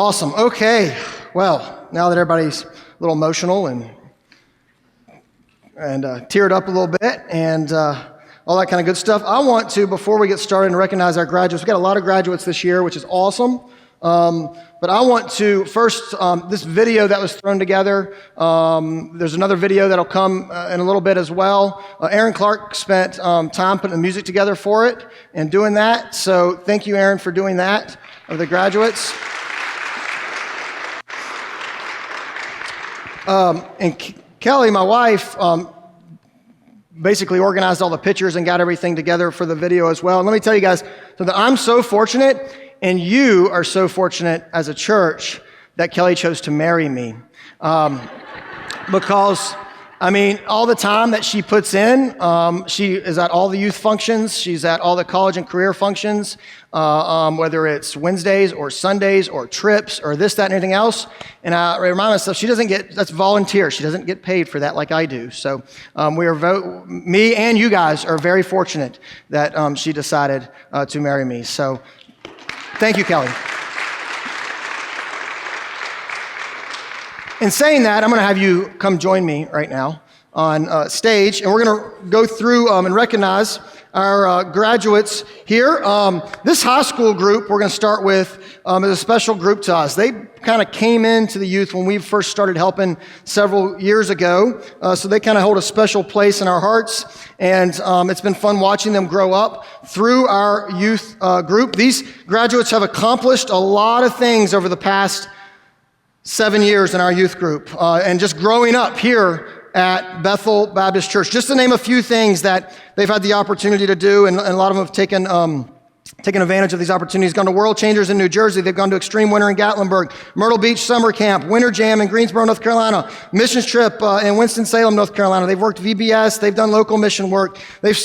Awesome. Okay. Well, now that everybody's a little emotional and teared up a little bit and all that kind of good stuff, I want to, before we get started, and recognize our graduates. We've got a lot of graduates this year, which is awesome. But I want to first, this video that was thrown together, there's another video that'll come in a little bit as well. Aaron Clark spent time putting the music together for it and doing that. So thank you, Aaron, for doing that, of the graduates. And Kelly, my wife, basically organized all the pictures and got everything together for the video as well. And let me tell you guys, so that I'm so fortunate, and you are so fortunate as a church that Kelly chose to marry me. Because, I mean, all the time that she puts in, she is at all the youth functions, she's at all the college and career functions, whether it's Wednesdays or Sundays or trips or this, that, and anything else. And I remind myself, she doesn't get, that's volunteer. She doesn't get paid for that like I do. So me and you guys are very fortunate that she decided to marry me. So thank you, Kelly. In saying that, I'm going to have you come join me right now on stage, and we're going to go through and recognize our graduates here. This high school group we're going to start with is a special group to us. They kind of came into the youth when we first started helping several years ago, so they kind of hold a special place in our hearts, and it's been fun watching them grow up through our youth group. These graduates have accomplished a lot of things over the past 7 years in our youth group, and just growing up here at Bethel Baptist Church. Just to name a few things that they've had the opportunity to do, and a lot of them have taken advantage of these opportunities. Gone to World Changers in New Jersey. They've gone to Extreme Winter in Gatlinburg, Myrtle Beach Summer Camp, Winter Jam in Greensboro, North Carolina, missions trip in Winston-Salem, North Carolina. They've worked VBS. They've done local mission work. They've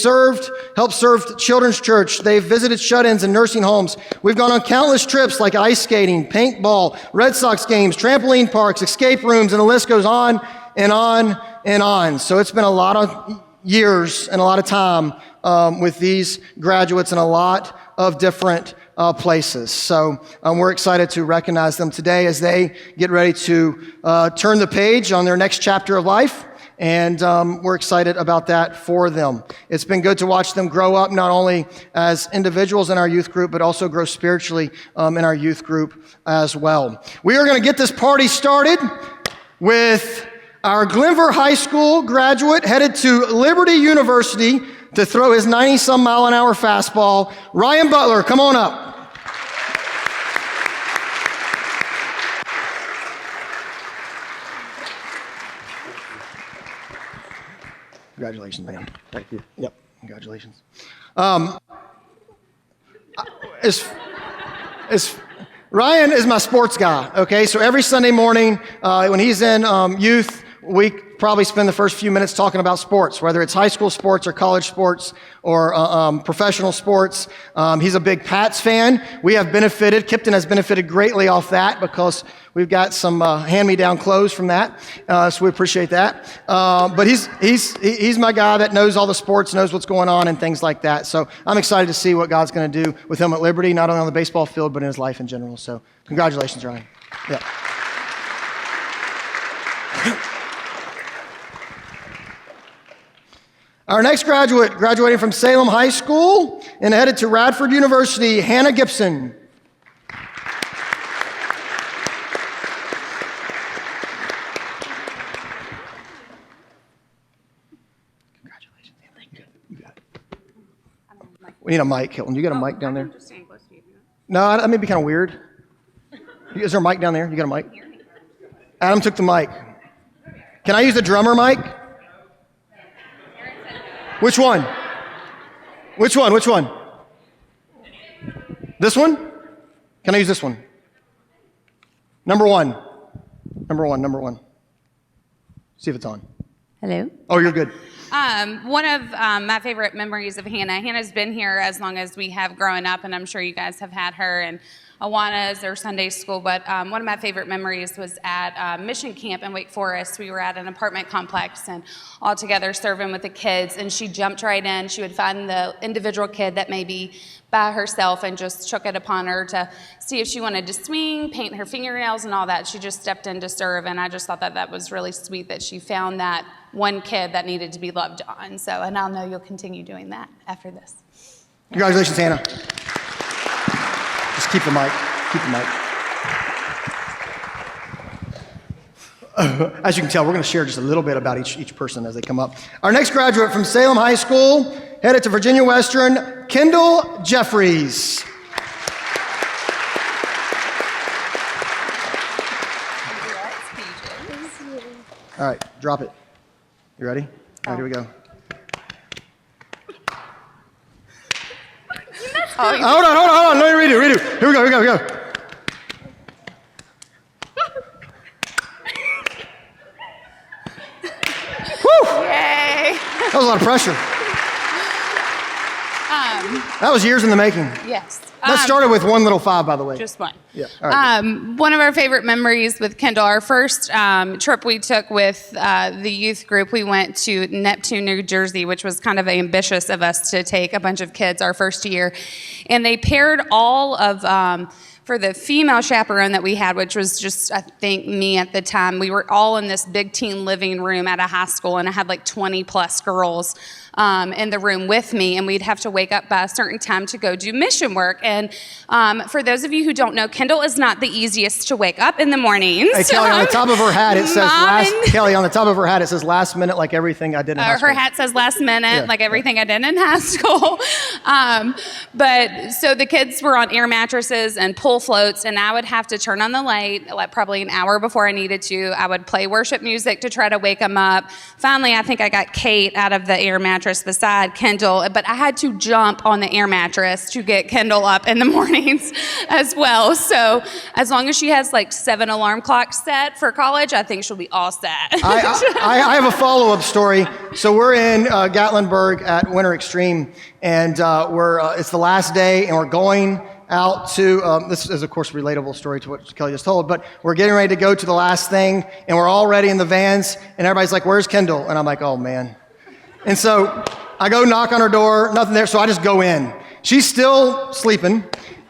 helped serve Children's Church. They've visited shut-ins and nursing homes. We've gone on countless trips like ice skating, paintball, Red Sox games, trampoline parks, escape rooms, and the list goes on and on and on. So it's been a lot of years and a lot of time with these graduates in a lot of different places. So we're excited to recognize them today as they get ready to turn the page on their next chapter of life. And we're excited about that for them. It's been good to watch them grow up, not only as individuals in our youth group, but also grow spiritually in our youth group as well. We are going to get this party started with our Glenver High School graduate headed to Liberty University to throw his 90-some-mile-an-hour fastball. Ryan Butler, come on up. Congratulations, man. Thank you. Yep, congratulations. Ryan is my sports guy, okay? So every Sunday morning when he's in youth, we probably spend the first few minutes talking about sports, whether it's high school sports or college sports or professional sports. He's a big Pats fan. We have benefited, Kipton has benefited greatly off that because we've got some hand-me-down clothes from that, so we appreciate that. But he's my guy that knows all the sports, knows what's going on and things like that. So I'm excited to see what God's going to do with him at Liberty, not only on the baseball field, but in his life in general. So congratulations, Ryan. Yeah. Our next graduate, graduating from Salem High School and headed to Radford University, Hannah Gibson. Congratulations. You got it. We need a mic, Hilton. You got a mic down there? Just staying close to you. No, that may be kind of weird. Is there a mic down there? You got a mic? Adam took the mic. Can I use the drummer mic? Which one? Which one? Which one? This one? Can I use this one? Number one. Number one, number one. See if it's on. Hello. Oh, you're good. One of my favorite memories of Hannah. Hannah's been here as long as we have growing up, and I'm sure you guys have had her. And Awanas or Sunday school, but one of my favorite memories was at mission camp in Wake Forest. We were at an apartment complex and all together serving with the kids, and she jumped right in. She would find the individual kid that may be by herself and just took it upon her to see if she wanted to swing, paint her fingernails and all that. She just stepped in to serve, and I just thought that was really sweet that she found that one kid that needed to be loved on. So, and I'll know you'll continue doing that after this. Congratulations, Hannah. Just keep the mic. Keep the mic. As you can tell, we're going to share just a little bit about each person as they come up. Our next graduate from Salem High School, headed to Virginia Western, Kendall Jeffries. All right, drop it. You ready? All right, here we go. Hold on. Let me redo. Here we go. Woo! Yay! That was a lot of pressure. That was years in the making. Yes. That started with 1 little 5, by the way. Just one. Yeah. All right. One of our favorite memories with Kendall, our first trip we took with the youth group, we went to Neptune, New Jersey, which was kind of ambitious of us to take a bunch of kids our first year. And they paired all of, for the female chaperone that we had, which was just, I think, me at the time, we were all in this big teen living room at a high school, and I had like 20 plus girls in the room with me, and we'd have to wake up by a certain time to go do mission work. And for those of you who don't know, Kendall is not the easiest to wake up in the mornings. Hey, Kelly, on the top of her hat, it says last minute, like everything I did in high school. Her hat says last minute, like everything I did in high school. But so the kids were on air mattresses and pull floats, and I would have to turn on the light like probably an hour before I needed to. I would play worship music to try to wake them up. Finally, I think I got Kate out of the air mattress beside Kendall, but I had to jump on the air mattress to get Kendall up in the mornings as well. So as long as she has like 7 alarm clocks set for college, I think she'll be all set. I have a follow-up story. So we're in Gatlinburg at Winter Extreme, and it's the last day, and we're going out to, this is of course a relatable story to what Kelly just told, but we're getting ready to go to the last thing, and we're already in the vans, and everybody's like, "Where's Kendall?" And I'm like, "Oh man." And so I go knock on her door, nothing there, so I just go in. She's still sleeping,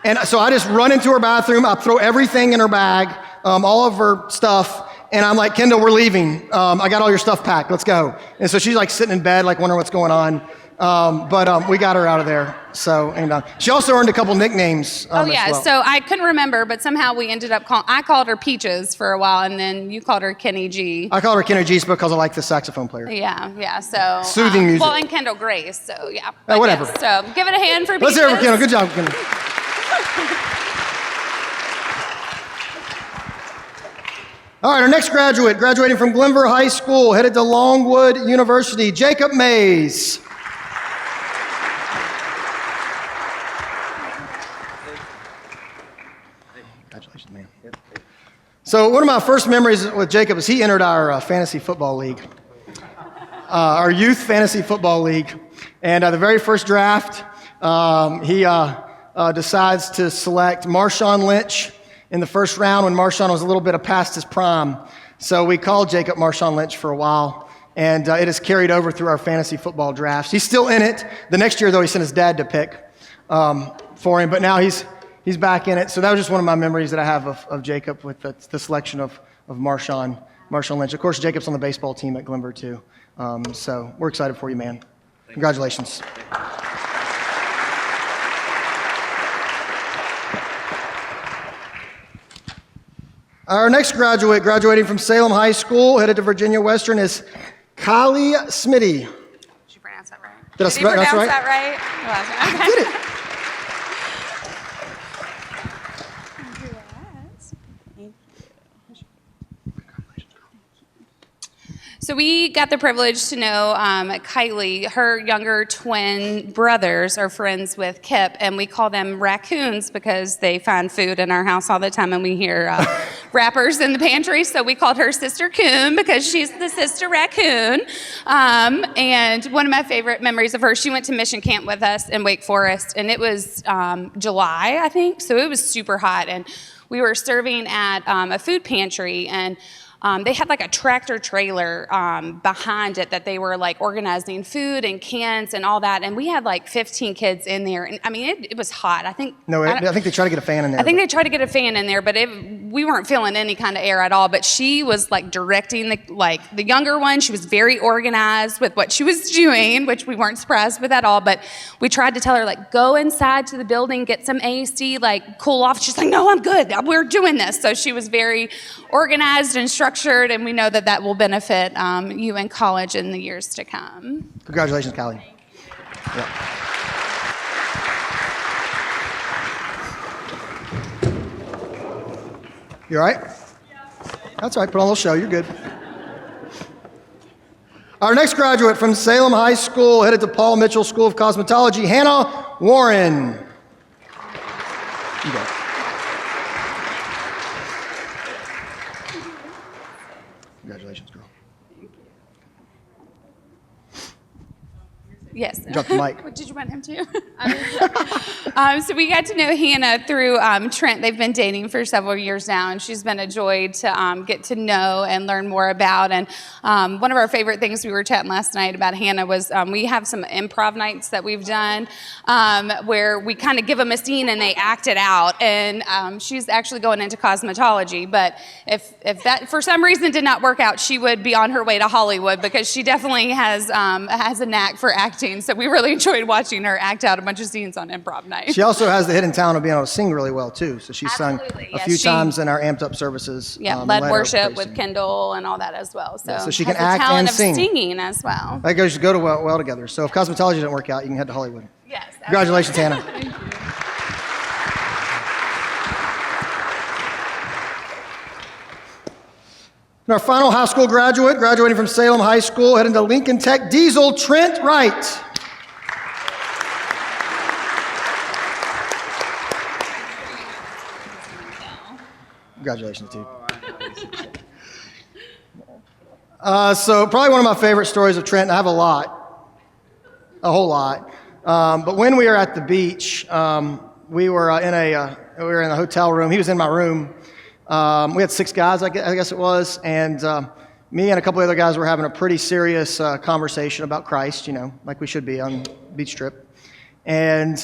and so I just run into her bathroom, I throw everything in her bag, all of her stuff, and I'm like, "Kendall, we're leaving. I got all your stuff packed, let's go." And so she's like sitting in bed, like wondering what's going on. But we got her out of there. So, and she also earned a couple nicknames. Oh yeah, as well. so I couldn't remember, but somehow we ended up I called her Peaches for a while, and then you called her Kenny G. I call her Kenny G because I like the saxophone player. Yeah. So soothing music. Well, and Kendall Grace. So yeah. But whatever. Yes, so give it a hand for Let's Peaches. hear it for Kendall. Good job, Kendall. All right, our next graduate, graduating from Glenver High School, headed to Longwood University, Jacob Mays. Congratulations, man. So one of my first memories with Jacob is he entered our fantasy football league, our youth fantasy football league. And the very first draft, he decides to select Marshawn Lynch in the first round when Marshawn was a little bit past his prime. So we called Jacob Marshawn Lynch for a while, and it has carried over through our fantasy football drafts. He's still in it. The next year, though, he sent his dad to pick for him, but now he's back in it. So that was just one of my memories that I have of Jacob with the selection of Marshawn Lynch. Of course, Jacob's on the baseball team at Glenver, too. So we're excited for you, man. Congratulations. Our next graduate, graduating from Salem High School, headed to Virginia Western, is Kylie Smitty. Did you pronounce that right? Did I pronounce that right? Okay. I did it. So we got the privilege to know Kylie. Her younger twin brothers are friends with Kip, and we call them raccoons because they find food in our house all the time, and we hear wrappers in the pantry. So we called her Sister Coon because she's the sister raccoon. And one of my favorite memories of her, she went to mission camp with us in Wake Forest, and it was July, I think. So it was super hot, and we were serving at a food pantry, and they had like a tractor trailer behind it that they were like organizing food and cans and all that. And we had like 15 kids in there. And I mean, it was hot. I think they tried to get a fan in there. I think they tried to get a fan in there, but we weren't feeling any kind of air at all. But she was like directing the younger one. She was very organized with what she was doing, which we weren't surprised with at all. But we tried to tell her like, go inside to the building, get some AC, like cool off. She's like, no, I'm good. We're doing this. So she was very organized and structured, and we know that that will benefit you in college in the years to come. Congratulations, Callie. Yep. You all right? That's all right. Put on a little show. You're good. Our next graduate from Salem High School, headed to Paul Mitchell School of Cosmetology, Hannah Warren. You got it. Congratulations, girl. Yes. Drop the mic. Did you want him to? So we got to know Hannah through Trent. They've been dating for several years now, and she's been a joy to get to know and learn more about. And one of our favorite things we were chatting last night about Hannah was we have some improv nights that we've done where we kind of give them a scene and they act it out. And she's actually going into cosmetology. But if that for some reason did not work out, she would be on her way to Hollywood because she definitely has a knack for acting. So we really enjoyed watching her act out a bunch of scenes on improv night. She also has the hidden talent of being able to sing really well, too. So she's sung a few times in our amped up services. Yeah, led worship with Kendall and all that as well. So she can act and sing. Singing as well. That goes to go well together. So if cosmetology didn't work out, you can head to Hollywood. Yes. Absolutely. Congratulations, Hannah. Thank you. And our final high school graduate, graduating from Salem High School, heading to Lincoln Tech Diesel, Trent Wright. Congratulations, dude. So probably one of my favorite stories of Trent, I have a whole lot. But when we were at the beach, we were in a hotel room. He was in my room. We had 6 guys, I guess it was, and me and a couple of other guys were having a pretty serious conversation about Christ, like we should be on a beach trip. And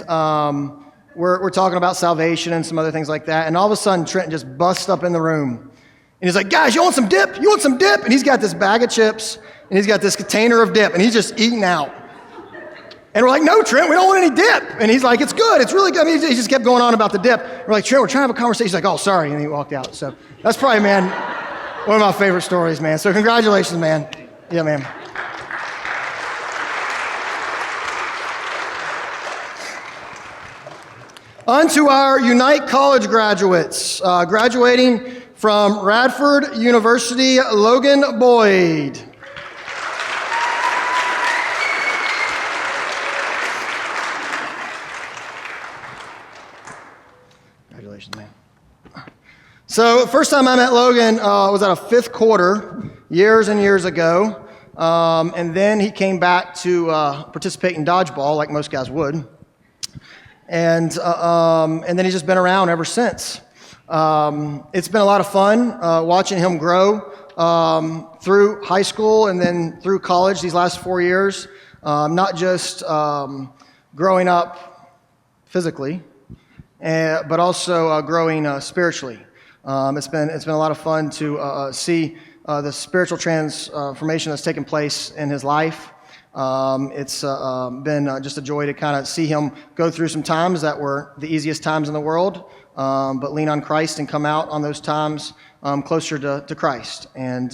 we're talking about salvation and some other things like that, and all of a sudden Trent just busts up in the room. And he's like, guys, you want some dip? You want some dip? And he's got this bag of chips, and he's got this container of dip, and he's just eating out. And we're like, no, Trent, we don't want any dip. And he's like, it's good, it's really good. I mean, he just kept going on about the dip. We're like, Trent, we're trying to have a conversation. He's like, oh, sorry, and he walked out. So that's probably, man, one of my favorite stories, man. So congratulations, man. Yeah, man. On to our Unite College graduates, graduating from Radford University, Logan Boyd. Congratulations, man. So first time I met Logan was at a 5th quarter, years and years ago. And then he came back to participate in dodgeball, like most guys would. And then he's just been around ever since. It's been a lot of fun watching him grow through high school and then through college these last 4 years. Not just growing up physically, but also growing spiritually. It's been a lot of fun to see the spiritual transformation that's taken place in his life. It's been just a joy to kind of see him go through some times that were the easiest times in the world, but lean on Christ and come out on those times closer to Christ. And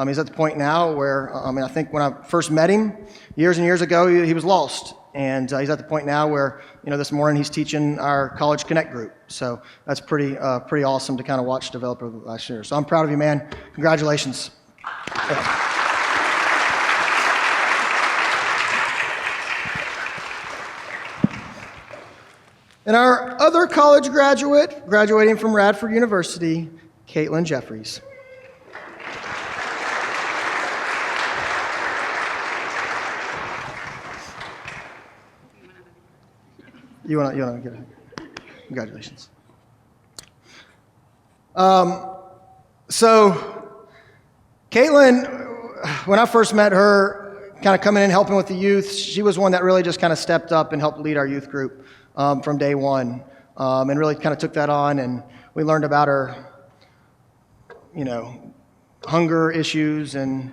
he's at the point now where, I think when I first met him years and years ago, he was lost. And he's at the point now where, this morning he's teaching our College Connect group. So that's pretty awesome to kind of watch develop over the last year. So I'm proud of you, man. Congratulations. Yeah. And our other college graduate, graduating from Radford University, Caitlin Jeffries. You want to get it? Congratulations. So, Caitlin, when I first met her, kind of coming in helping with the youth, she was one that really just kind of stepped up and helped lead our youth group from day one, and really kind of took that on. And we learned about her, hunger issues and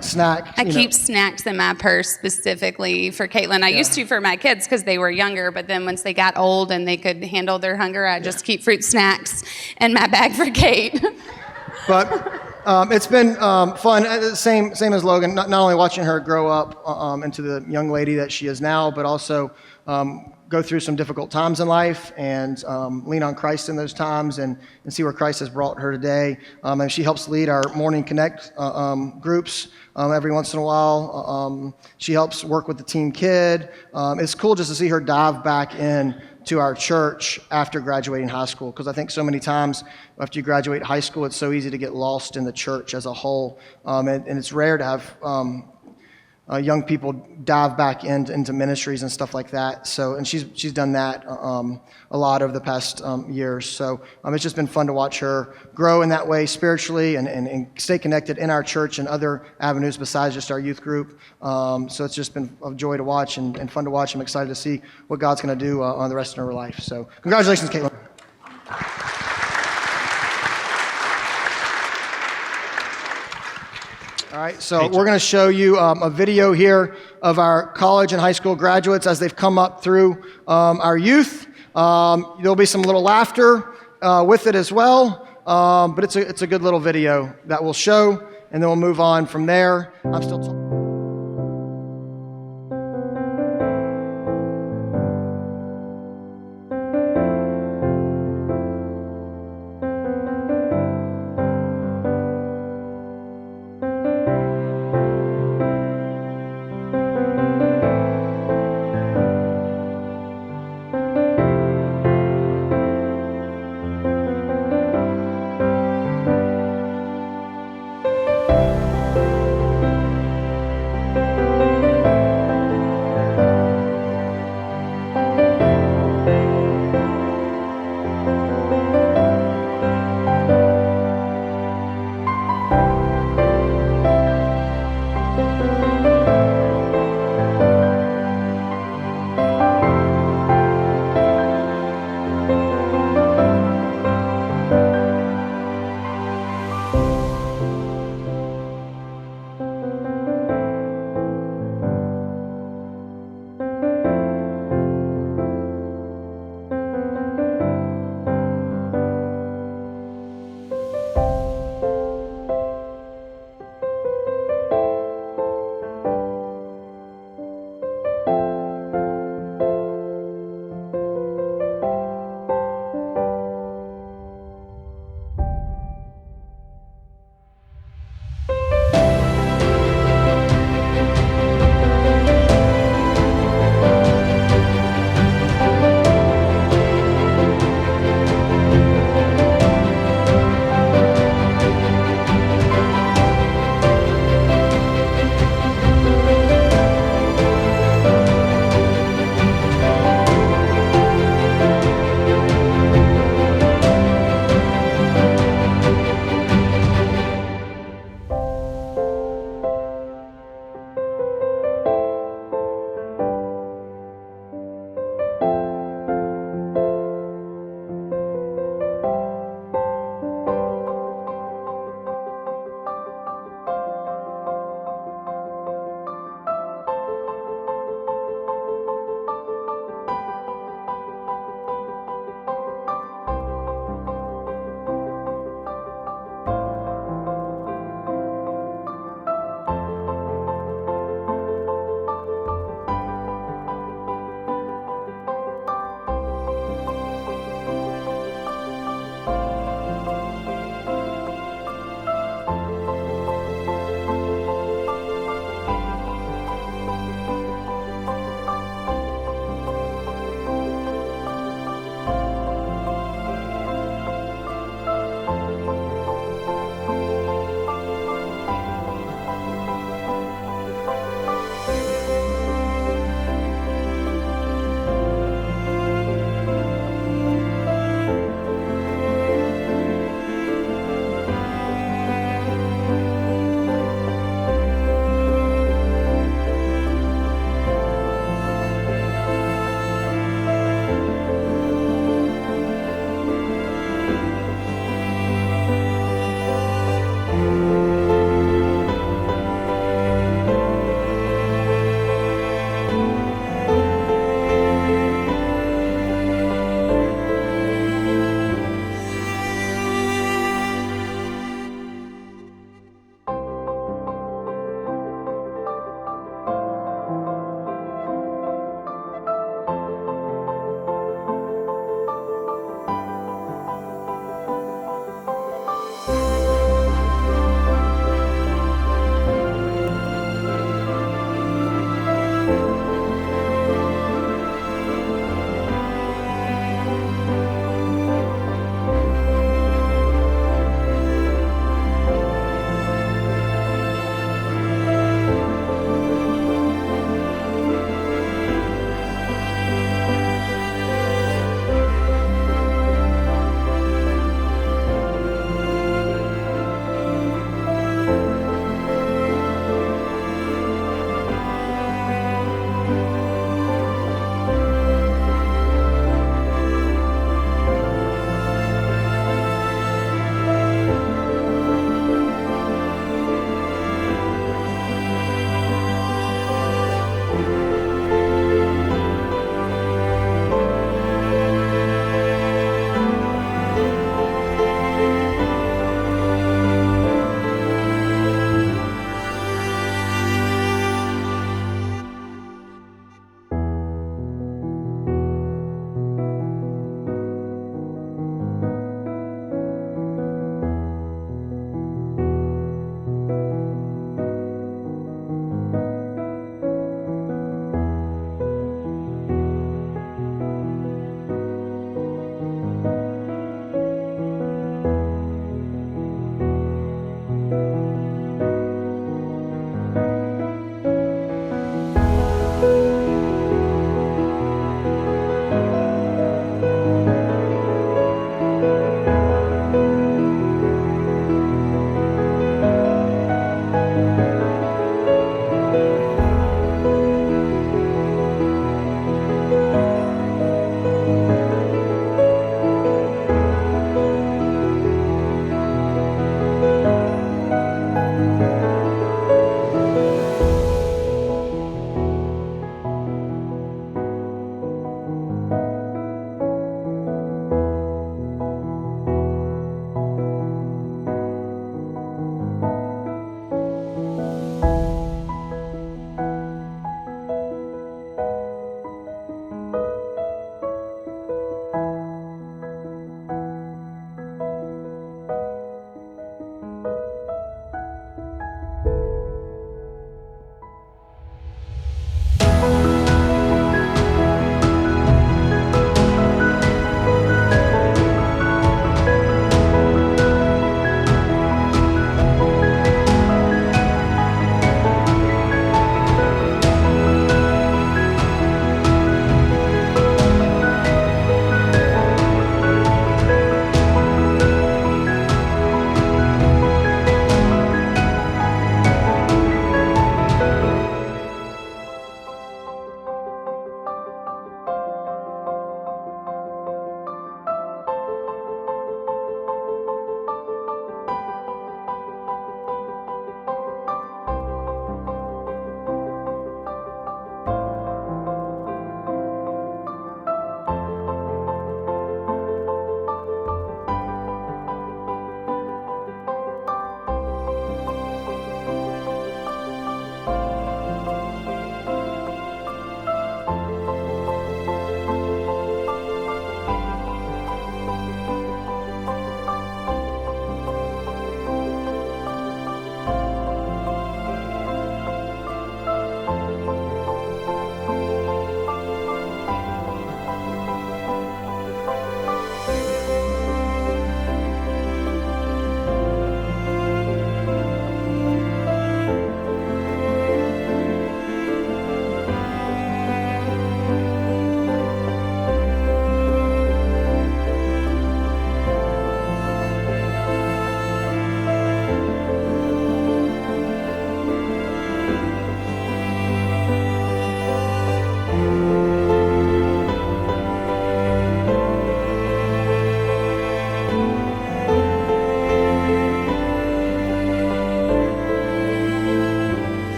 snack. I keep snacks in my purse specifically for Caitlin. I used to for my kids because they were younger, but then once they got old and they could handle their hunger, I just keep fruit snacks in my bag for Kate. But it's been fun. Same as Logan. Not only watching her grow up into the young lady that she is now, but also go through some difficult times in life and lean on Christ in those times and see where Christ has brought her today. And she helps lead our Morning Connect groups every once in a while. She helps work with the Team Kid. It's cool just to see her dive back in to our church after graduating high school, because I think so many times after you graduate high school, it's so easy to get lost in the church as a whole. And it's rare to have young people dive back into ministries and stuff like that. So, and she's done that a lot over the past years. So it's just been fun to watch her grow in that way spiritually and stay connected in our church and other avenues besides just our youth group. So it's just been a joy to watch and fun to watch. I'm excited to see what God's going to do on the rest of her life. So congratulations, Caitlin. All right, so we're going to show you a video here of our college and high school graduates as they've come up through our youth. There'll be some little laughter with it as well, but it's a good little video that we'll show, and then we'll move on from there. I'm still talking.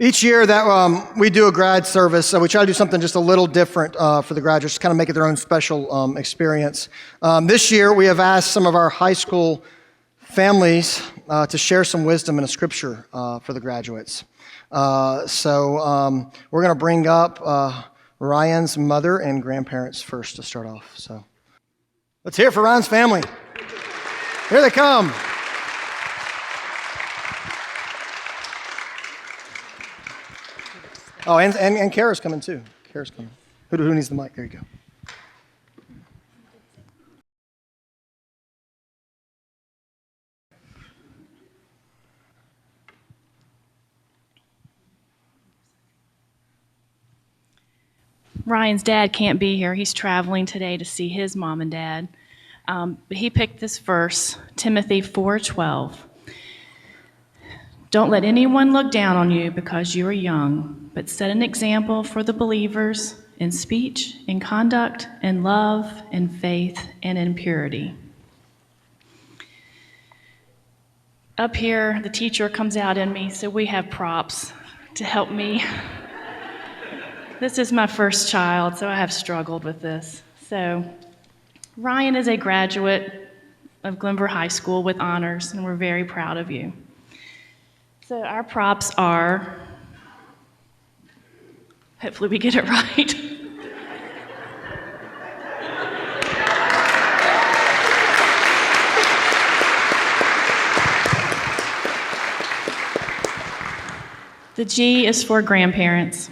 Each year that we do a grad service, so we try to do something just a little different for the graduates, kind of make it their own special experience. This year we have asked some of our high school families to share some wisdom in a scripture for the graduates. So we're going to bring up Ryan's mother and grandparents first to start off. So let's hear it for Ryan's family. Here they come. Oh, and Kara's coming too. Kara's coming. Who needs the mic? There you go. Ryan's dad can't be here. He's traveling today to see his mom and dad. But he picked this verse, Timothy 4:12. Don't let anyone look down on you because you are young, but set an example for the believers in speech, in conduct, in love, in faith, and in purity. Up here, the teacher comes out in me, so we have props to help me. This is my first child, so I have struggled with this. So Ryan is a graduate of Glenver High School with honors, and we're very proud of you. So our props are, hopefully we get it right. The G is for grandparents.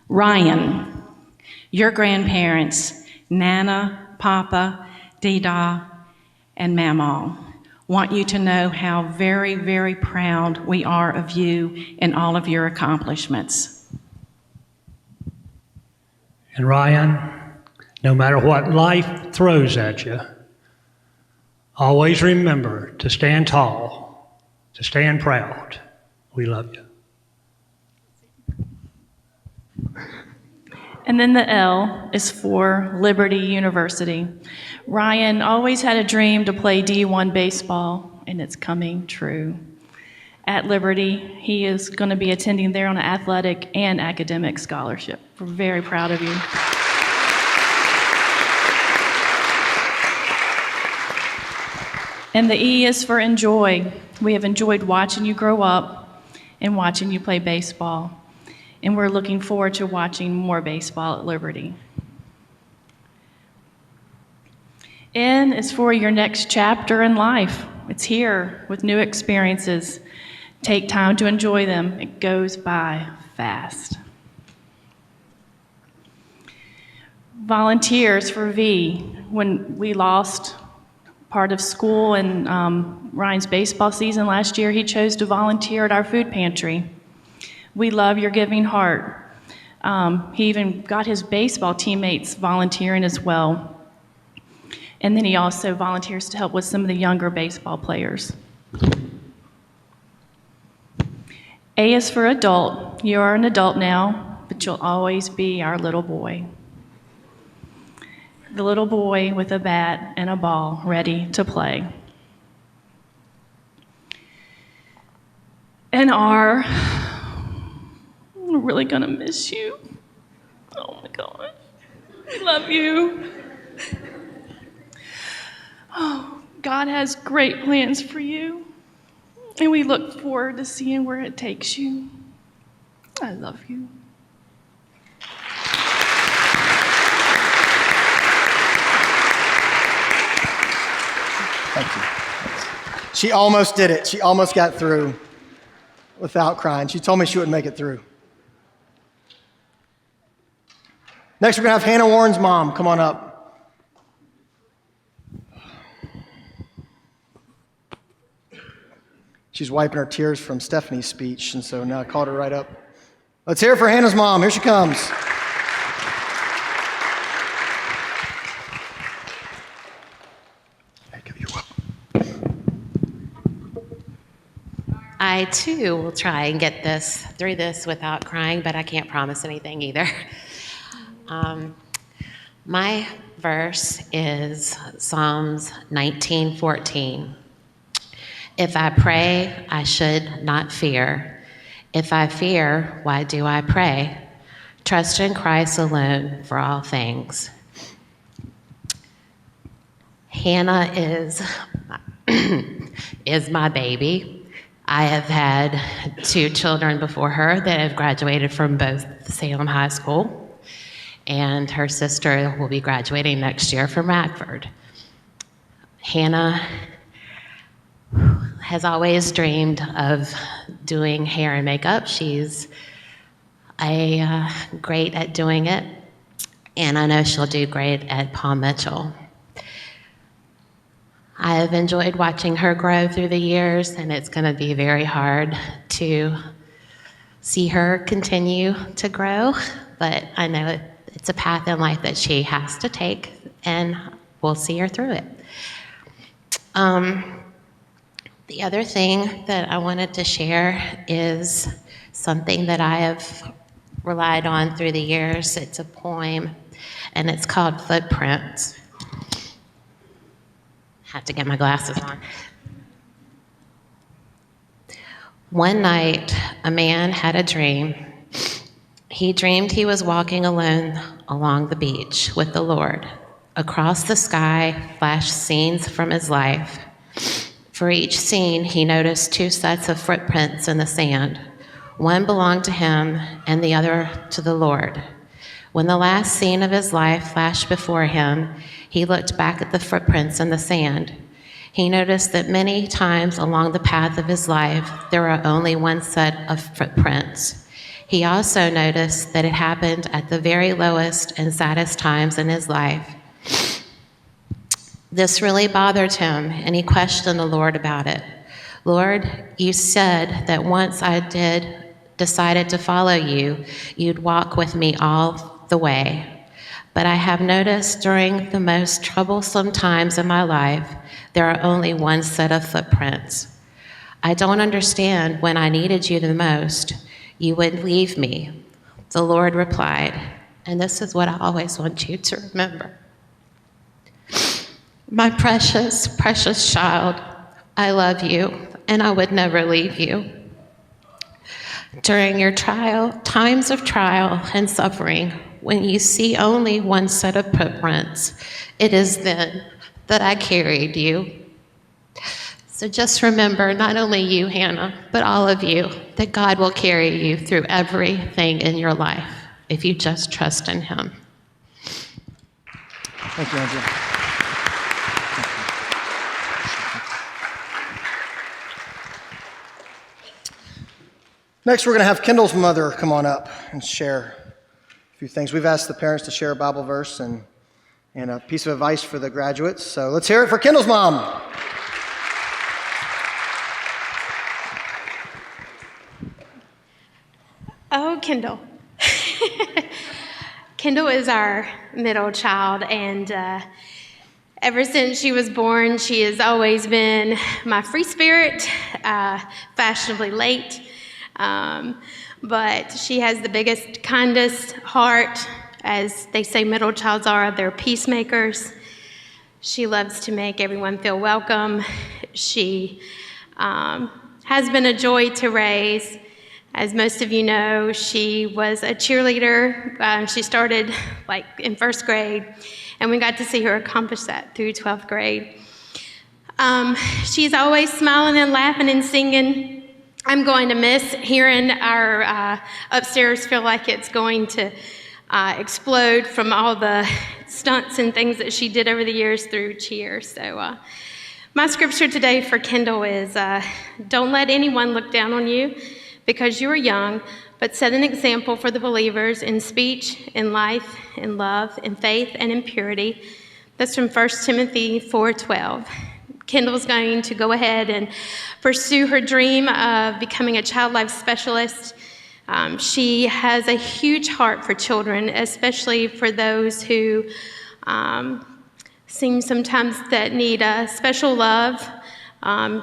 Ryan, your grandparents, Nana, Papa, Dee-Dah, and Mamaw, want you to know how very, very proud we are of you and all of your accomplishments. And Ryan, no matter what life throws at you, always remember to stand tall, to stand proud. We love you. And then the L is for Liberty University. Ryan always had a dream to play D1 baseball, and it's coming true. At Liberty, he is going to be attending there on an athletic and academic scholarship. We're very proud of you. And the E is for enjoy. We have enjoyed watching you grow up and watching you play baseball. And we're looking forward to watching more baseball at Liberty. N is for your next chapter in life. It's here with new experiences. Take time to enjoy them. It goes by fast. Volunteers for V. When we lost part of school and Ryan's baseball season last year, he chose to volunteer at our food pantry. We love your giving heart. He even got his baseball teammates volunteering as well. And then he also volunteers to help with some of the younger baseball players. A is for adult. You are an adult now, but you'll always be our little boy. The little boy with a bat and a ball ready to play. And R, we're really gonna miss you. Oh my God. We love you. Oh, God has great plans for you. And we look forward to seeing where it takes you. I love you. Thank you. She almost did it. She almost got through without crying. She told me she wouldn't make it through. Next, we're going to have Hannah Warren's mom come on up. She's wiping her tears from Stephanie's speech, and so now I called her right up. Let's hear it for Hannah's mom. Here she comes. I too will try and get through this without crying, but I can't promise anything either. My verse is Psalms 19:14. If I pray, I should not fear. If I fear, why do I pray? Trust in Christ alone for all things. Hannah is my baby. I have had 2 children before her that have graduated from both Salem High School, and her sister will be graduating next year from Radford. Hannah has always dreamed of doing hair and makeup. She's great at doing it, and I know she'll do great at Paul Mitchell. I have enjoyed watching her grow through the years, and it's going to be very hard to see her continue to grow, but I know it's a path in life that she has to take, and we'll see her through it. The other thing that I wanted to share is something that I have relied on through the years. It's a poem, and it's called Footprints. Have to get my glasses on. One night, a man had a dream. He dreamed he was walking alone along the beach with the Lord. Across the sky flashed scenes from his life. For each scene, he noticed 2 sets of footprints in the sand. One belonged to him and the other to the Lord. When the last scene of his life flashed before him, he looked back at the footprints in the sand. He noticed that many times along the path of his life, there were only 1 set of footprints. He also noticed that it happened at the very lowest and saddest times in his life. This really bothered him, and he questioned the Lord about it. Lord, you said that once I decided to follow you, you'd walk with me all the way. But I have noticed during the most troublesome times in my life, there are only 1 set of footprints. I don't understand when I needed you the most, you would leave me. The Lord replied, and this is what I always want you to remember. My precious, precious child, I love you, and I would never leave you. During your times of trial and suffering, when you see only 1 set of footprints, it is then that I carried you. So just remember, not only you, Hannah, but all of you, that God will carry you through everything in your life if you just trust in Him. Thank you, Andrew. Next, we're going to have Kendall's mother come on up and share a few things. We've asked the parents to share a Bible verse and a piece of advice for the graduates. So let's hear it for Kendall's mom. Oh, Kendall. Kendall is our middle child, and ever since she was born, she has always been my free spirit, fashionably late. But she has the biggest, kindest heart. As they say middle childs are, they're peacemakers. She loves to make everyone feel welcome. She has been a joy to raise. As most of you know, she was a cheerleader. She started like in 1st grade, and we got to see her accomplish that through 12th grade. She's always smiling and laughing and singing. I'm going to miss hearing our upstairs feel like it's going to explode from all the stunts and things that she did over the years through cheer. So my scripture today for Kendall is, don't let anyone look down on you because you are young, but set an example for the believers in speech, in life, in love, in faith, and in purity. That's from 1 Timothy 4:12. Kendall's going to go ahead and pursue her dream of becoming a child life specialist. She has a huge heart for children, especially for those who seem sometimes that need a special love,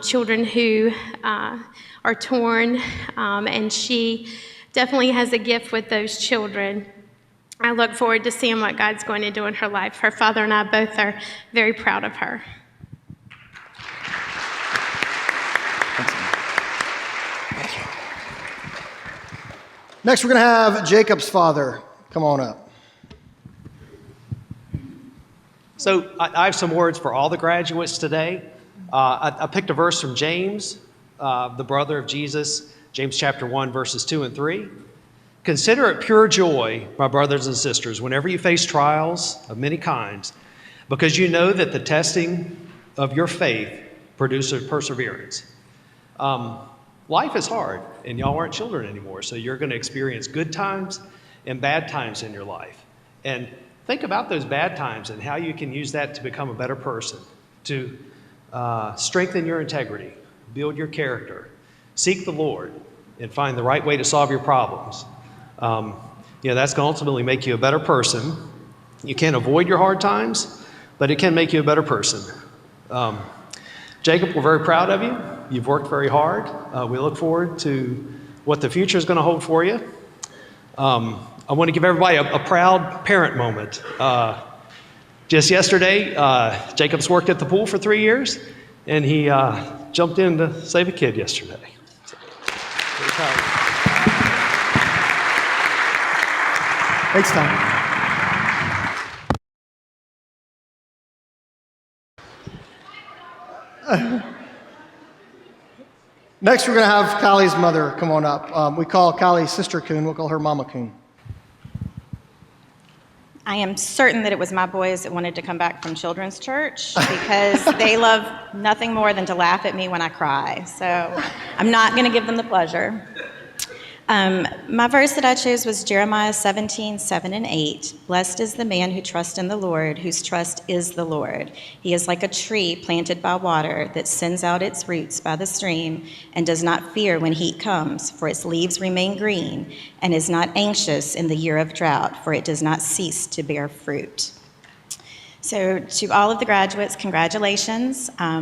children who are torn, and she definitely has a gift with those children. I look forward to seeing what God's going to do in her life. Her father and I both are very proud of her. Next, we're going to have Jacob's father come on up. So I have some words for all the graduates today. I picked a verse from James, the brother of Jesus, James chapter 1, verses 2 and 3. Consider it pure joy, my brothers and sisters, whenever you face trials of many kinds, because you know that the testing of your faith produces perseverance. Life is hard, and y'all aren't children anymore, so you're going to experience good times and bad times in your life. And think about those bad times and how you can use that to become a better person, to strengthen your integrity, build your character, seek the Lord, and find the right way to solve your problems. That's going to ultimately make you a better person. You can't avoid your hard times, but it can make you a better person. Jacob, we're very proud of you. You've worked very hard. We look forward to what the future is going to hold for you. I want to give everybody a proud parent moment. Just yesterday, Jacob's worked at the pool for 3 years, and he jumped in to save a kid yesterday. So, very proud of you. Thanks, Tom. Next, we're going to have Kylie's mother come on up. We call Kylie Sister Coon. We'll call her Mama Coon. I am certain that it was my boys that wanted to come back from children's church because they love nothing more than to laugh at me when I cry. So I'm not going to give them the pleasure. My verse that I chose was Jeremiah 17:7-8. Blessed is the man who trusts in the Lord, whose trust is the Lord. He is like a tree planted by water that sends out its roots by the stream and does not fear when heat comes, for its leaves remain green, and is not anxious in the year of drought, for it does not cease to bear fruit. So to all of the graduates, congratulations. I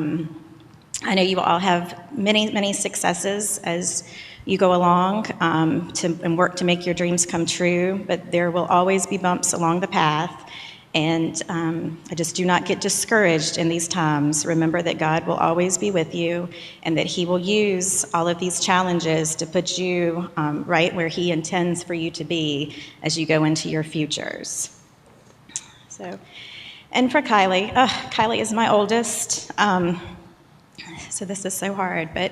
know you all have many, many successes as you go along and work to make your dreams come true, but there will always be bumps along the path. And I just do not get discouraged in these times. Remember that God will always be with you and that He will use all of these challenges to put you right where He intends for you to be as you go into your futures. So, and for Kylie, Kylie is my oldest, so this is so hard, but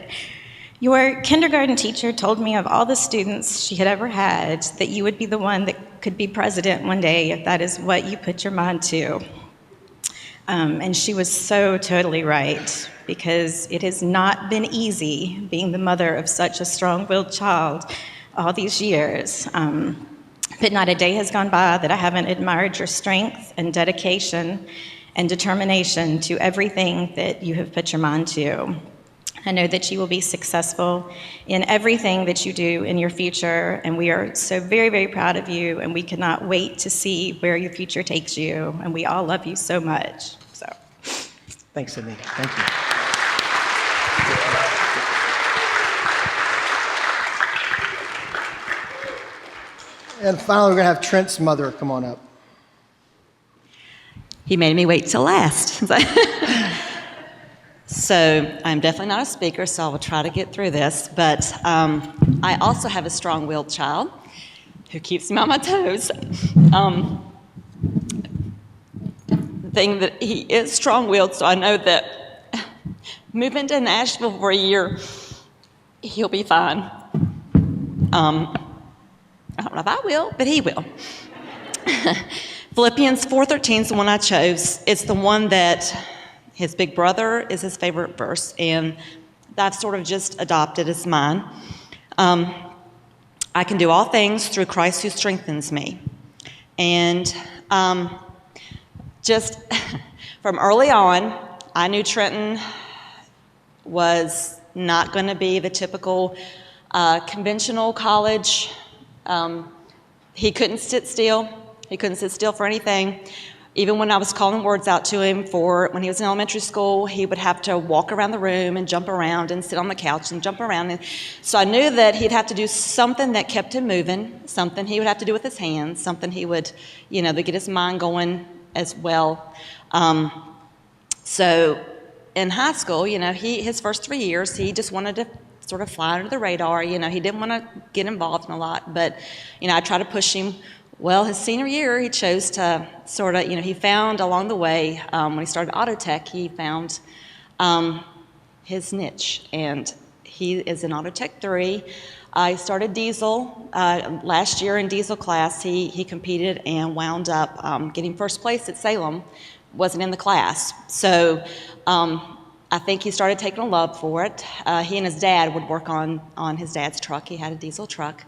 your kindergarten teacher told me of all the students she had ever had that you would be the one that could be president one day if that is what you put your mind to. And she was so totally right, because it has not been easy being the mother of such a strong-willed child all these years. But not a day has gone by that I haven't admired your strength and dedication and determination to everything that you have put your mind to. I know that you will be successful in everything that you do in your future, and we are so very, very proud of you, and we cannot wait to see where your future takes you, and we all love you so much. So, Thanks, Sydney. Thank you. And finally, we're going to have Trent's mother come on up. He made me wait till last. So I'm definitely not a speaker, so I will try to get through this. But I also have a strong-willed child who keeps me on my toes. The thing that he is strong-willed, so I know that moving to Nashville for a year, he'll be fine. I don't know if I will, but he will. Philippians 4:13 is the one I chose. It's the one that his big brother is his favorite verse, and I've sort of just adopted as mine. I can do all things through Christ who strengthens me. And just from early on, I knew Trenton was not going to be the typical conventional college. He couldn't sit still. He couldn't sit still for anything. Even when I was calling words out to him for when he was in elementary school, he would have to walk around the room and jump around and sit on the couch and jump around. And so I knew that he'd have to do something that kept him moving, something he would have to do with his hands, something he would, to get his mind going as well. So in high school, his first 3 years, he just wanted to sort of fly under the radar. You know, he didn't want to get involved in a lot, but, you know, I tried to push him. Well, his senior year, he chose to sort of, you know, he found along the way, when he started auto tech, he found his niche, and he is in auto tech 3. He started diesel last year in diesel class. He competed and wound up getting first place at Salem. Wasn't in the class, so I think he started taking a love for it. He and his dad would work on his dad's truck. He had a diesel truck,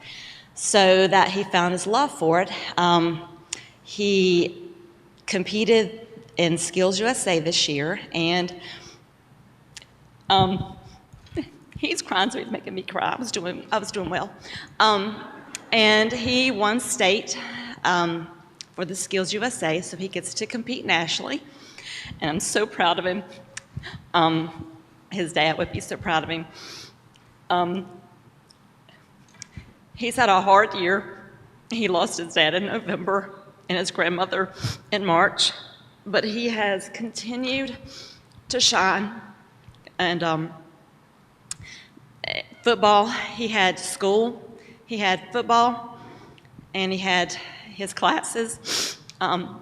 so that he found his love for it. He competed in Skills USA this year, and he's crying, so he's making me cry. I was doing well, and he won state for the Skills USA, so he gets to compete nationally, and I'm so proud of him. His dad would be so proud of him. He's had a hard year. He lost his dad in November and his grandmother in March, but he has continued to shine. And football, he had school, he had football, and he had his classes, and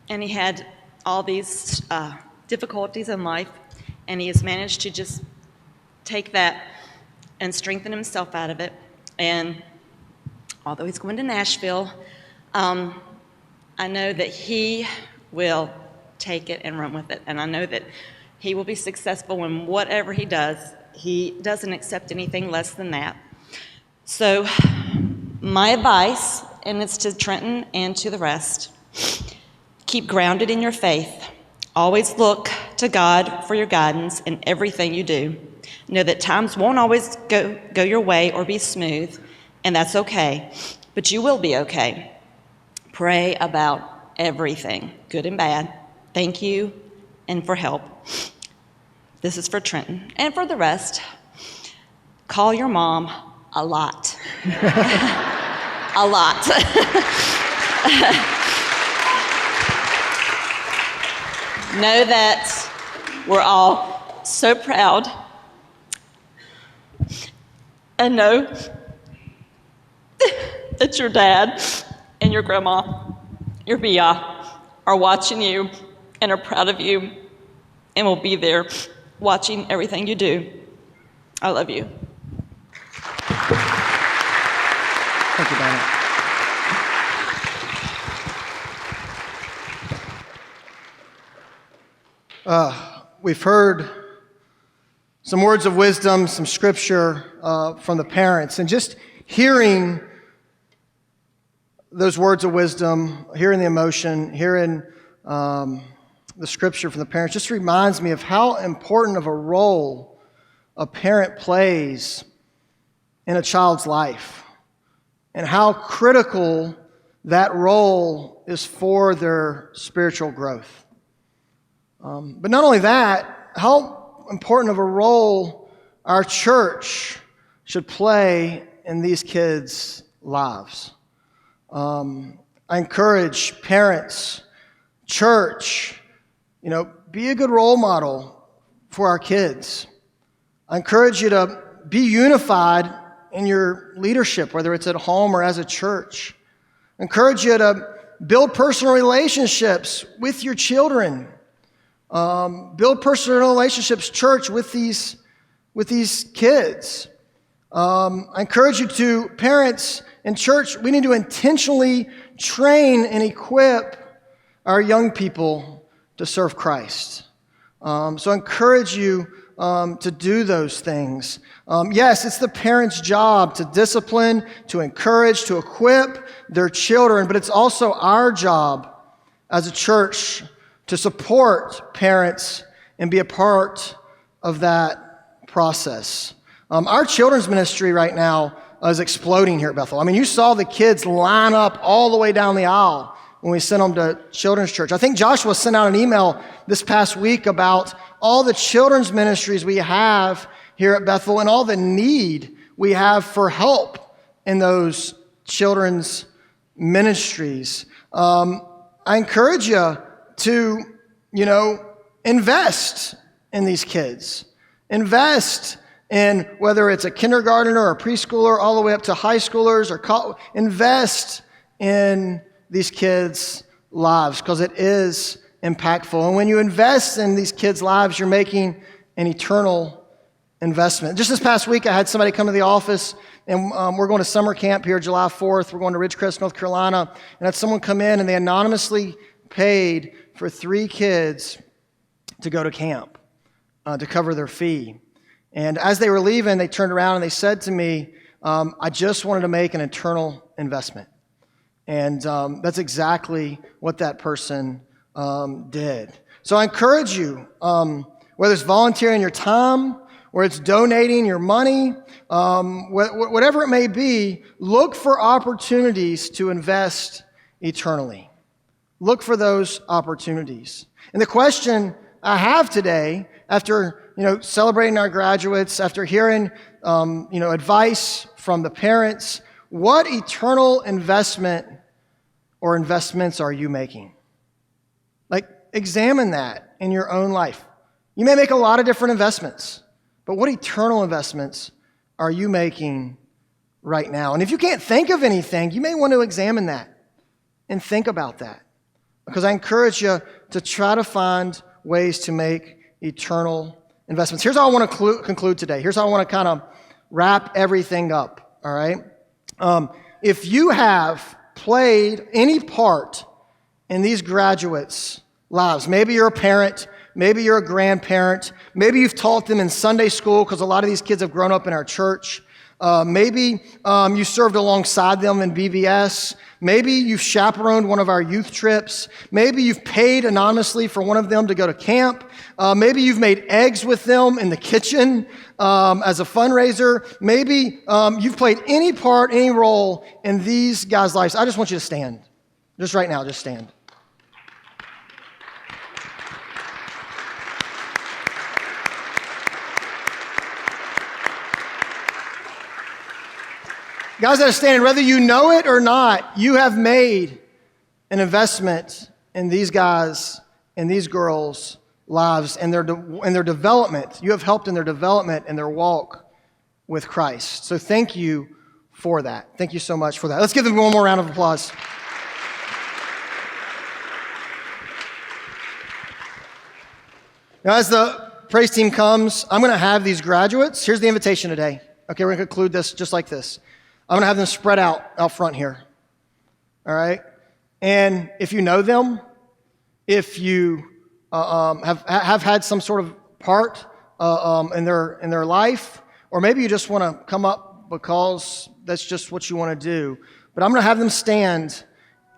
he had all these difficulties in life, and he has managed to just take that and strengthen himself out of it. And although he's going to Nashville, I know that he will take it and run with it, and I know that he will be successful in whatever he does. He doesn't accept anything less than that. So my advice, and it's to Trenton and to the rest, keep grounded in your faith. Always look to God for your guidance in everything you do. Know that times won't always go your way or be smooth, and that's okay, but you will be okay. Pray about everything, good and bad. Thank you, and for help. This is for Trenton, and for the rest, call your mom a lot. A lot. Know that we're all so proud, and know that your dad and your grandma, your Bia, are watching you and are proud of you and will be there watching everything you do. I love you. Thank you, Donna. We've heard some words of wisdom, some scripture from the parents, and just hearing those words of wisdom, hearing the emotion, hearing the scripture from the parents, just reminds me of how important of a role a parent plays in a child's life, and how critical that role is for their spiritual growth. But not only that, how important of a role our church should play in these kids' lives. I encourage parents, church, be a good role model for our kids. I encourage you to be unified in your leadership, whether it's at home or as a church. I encourage you to build personal relationships with your children. Build personal relationships, church, with these kids. I encourage you to, parents and church, we need to intentionally train and equip our young people to serve Christ. So I encourage you to do those things. Yes, it's the parents' job to discipline, to encourage, to equip their children, but it's also our job as a church to support parents and be a part of that process. Our children's ministry right now is exploding here at Bethel. I mean, you saw the kids line up all the way down the aisle when we sent them to children's church. I think Joshua sent out an email this past week about all the children's ministries we have here at Bethel and all the need we have for help in those children's ministries. I encourage you to, invest in these kids. Invest And whether it's a kindergartner or a preschooler, all the way up to high schoolers, or invest in these kids' lives, because it is impactful. And when you invest in these kids' lives, you're making an eternal investment. Just this past week, I had somebody come to the office, and we're going to summer camp here July 4th. We're going to Ridgecrest, North Carolina, and I had someone come in, and they anonymously paid for 3 kids to go to camp to cover their fee. And as they were leaving, they turned around and they said to me, I just wanted to make an eternal investment. And that's exactly what that person did. So I encourage you, whether it's volunteering your time, or it's donating your money, whatever it may be, look for opportunities to invest eternally. Look for those opportunities. And the question I have today, after celebrating our graduates, after hearing advice from the parents, what eternal investment or investments are you making? Like, examine that in your own life. You may make a lot of different investments, but what eternal investments are you making right now? And if you can't think of anything, you may want to examine that and think about that, because I encourage you to try to find ways to make eternal investments. Here's how I want to conclude today. Here's how I want to kind of wrap everything up, all right? If you have played any part in these graduates' lives, maybe you're a parent, maybe you're a grandparent, maybe you've taught them in Sunday school, because a lot of these kids have grown up in our church. Maybe you served alongside them in BVS. Maybe you've chaperoned one of our youth trips. Maybe you've paid anonymously for one of them to go to camp. Maybe you've made eggs with them in the kitchen as a fundraiser. Maybe you've played any part, any role in these guys' lives. I just want you to stand. Just right now, just stand. Guys that are standing, whether you know it or not, you have made an investment in these guys and these girls' lives and their development. You have helped in their development and their walk with Christ. So thank you for that. Thank you so much for that. Let's give them one more round of applause. Now, as the praise team comes, I'm going to have these graduates. Here's the invitation today. Okay, we're going to conclude this just like this. I'm going to have them spread out front here, all right? And if you know them, if you have had some sort of part in their life, or maybe you just want to come up because that's just what you want to do, but I'm going to have them stand,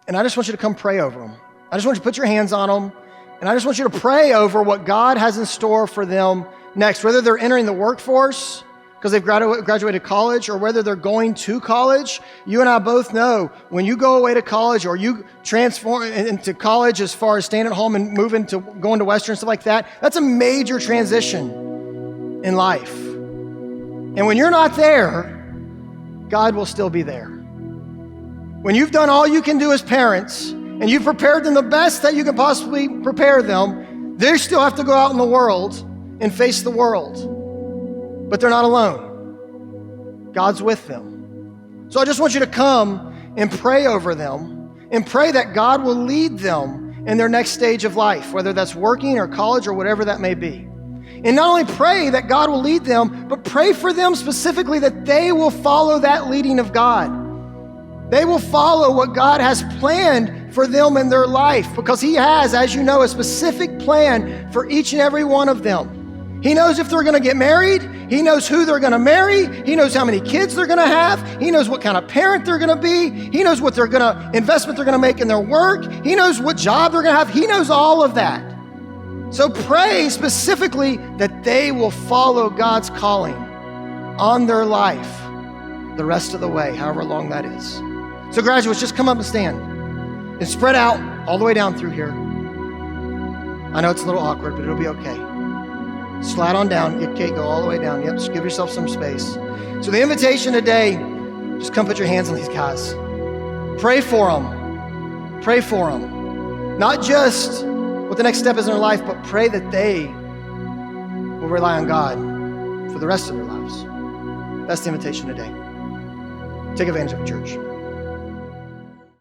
and I just want you to come pray over them. I just want you to put your hands on them, and I just want you to pray over what God has in store for them next, whether they're entering the workforce, because they've graduated college, or whether they're going to college. You and I both know when you go away to college, or you transform into college as far as staying at home and moving to going to Western, stuff like that, that's a major transition in life. And when you're not there, God will still be there. When you've done all you can do as parents, and you've prepared them the best that you can possibly prepare them, they still have to go out in the world and face the world. But they're not alone. God's with them. So I just want you to come and pray over them, and pray that God will lead them in their next stage of life, whether that's working or college or whatever that may be. And not only pray that God will lead them, but pray for them specifically that they will follow that leading of God. They will follow what God has planned for them in their life, because He has, as you know, a specific plan for each and every one of them. He knows if they're going to get married. He knows who they're going to marry. He knows how many kids they're going to have. He knows what kind of parent they're going to be. He knows what investment they're going to make in their work. He knows what job they're going to have. He knows all of that. So pray specifically that they will follow God's calling on their life the rest of the way, however long that is. So graduates, just come up and stand and spread out all the way down through here. I know it's a little awkward, but it'll be okay. Slide on down. Okay, go all the way down. Yep, just give yourself some space. So the invitation today, just come put your hands on these guys. Pray for them. Pray for them. Not just what the next step is in their life, but pray that they will rely on God for the rest of their lives. That's the invitation today. Take advantage of it, church.